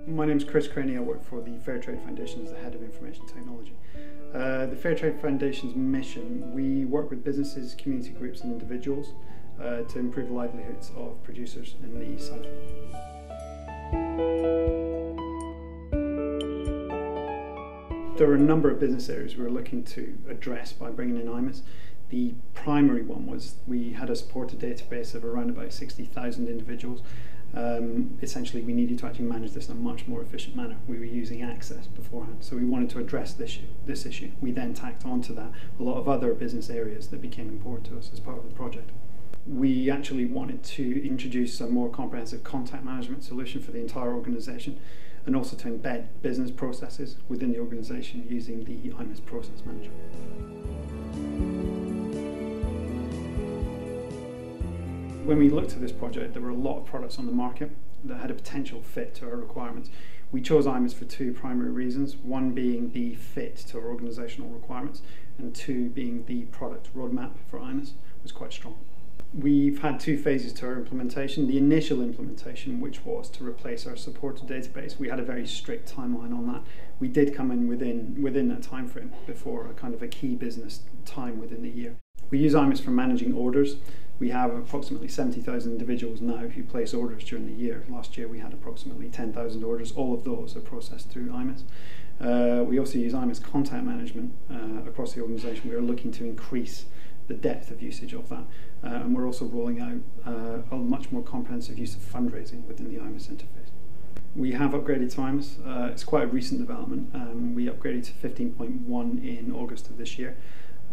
My name is Cranie. I work for the Fairtrade Foundation as the Head of Information Technology. The Fairtrade Foundation's mission, we work with businesses, community groups and individuals to improve the livelihoods of producers in the East Side. There are a number of business areas we were looking to address by bringing in iMIS. The primary one was we had a supported database of around about 60,000 individuals. Essentially, we needed to actually manage this in a much more efficient manner. We were using Access beforehand, so we wanted to address this issue. We then tacked onto that a lot of other business areas that became important to us as part of the project. We actually wanted to introduce a more comprehensive contact management solution for the entire organisation, and also to embed business processes within the organisation using the iMIS Process Manager. When we looked at this project, there were a lot of products on the market that had a potential fit to our requirements. We chose iMIS for two primary reasons, one being the fit to our organisational requirements, and two being the product roadmap for iMIS was quite strong. We've had two phases to our implementation. The initial implementation, which was to replace our supported database, we had a very strict timeline on that. We did come in within that time frame before a kind of a key business time within the year. We use iMIS for managing orders. We have approximately 70,000 individuals now who place orders during the year. Last year we had approximately 10,000 orders. All of those are processed through iMIS. We also use iMIS contact management across the organisation. We are looking to increase the depth of usage of that, and we're also rolling out a much more comprehensive use of fundraising within the iMIS interface. We have upgraded to iMIS. It's quite a recent development. We upgraded to 15.1 in August of this year.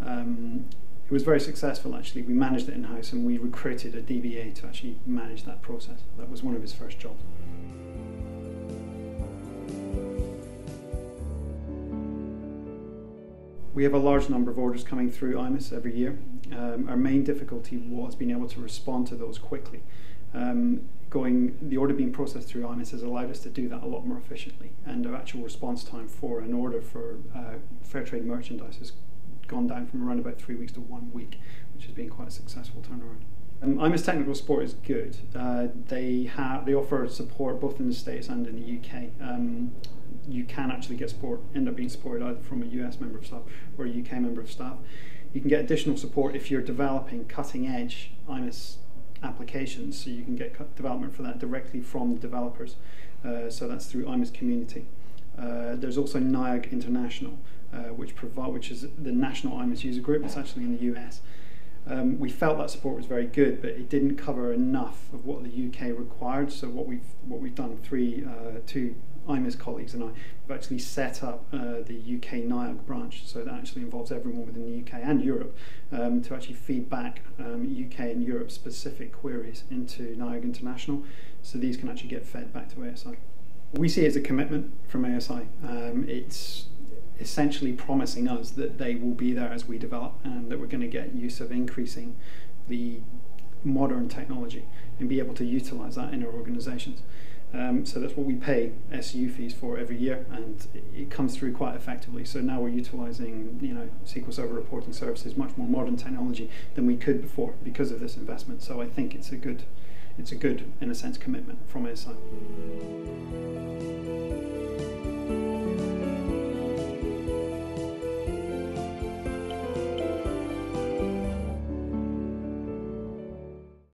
It was very successful actually. We managed it in-house and we recruited a DBA to actually manage that process. That was one of his first jobs. We have a large number of orders coming through iMIS every year. Our main difficulty was being able to respond to those quickly. The order being processed through iMIS has allowed us to do that a lot more efficiently, and our actual response time for an order for Fairtrade merchandise has gone down from around about 3 weeks to 1 week, which has been quite a successful turnaround. iMIS technical support is good. They offer support both in the States and in the UK. You can actually get support, end up being supported either from a US member of staff or a UK member of staff. You can get additional support if you're developing cutting edge iMIS applications, so you can get development for that directly from the developers. So that's through iMIS Community. There's also NIAG International, which is the national iMIS user group. It's actually in the US. We felt that support was very good, but it didn't cover enough of what the UK required. So what we've done, two iMIS colleagues and I, have actually set up the UK NIAG branch. So that actually involves everyone within the UK and Europe to actually feed back UK and Europe specific queries into NIAG International. So these can actually get fed back to ASI. We see it as a commitment from ASI. It's essentially promising us that they will be there as we develop, and that we're going to get use of increasing the modern technology and be able to utilise that in our organisations. So that's what we pay SU fees for every year, and it comes through quite effectively. So now we're utilising, SQL Server reporting services, much more modern technology than we could before because of this investment. So I think it's a good, in a sense, commitment from ASI.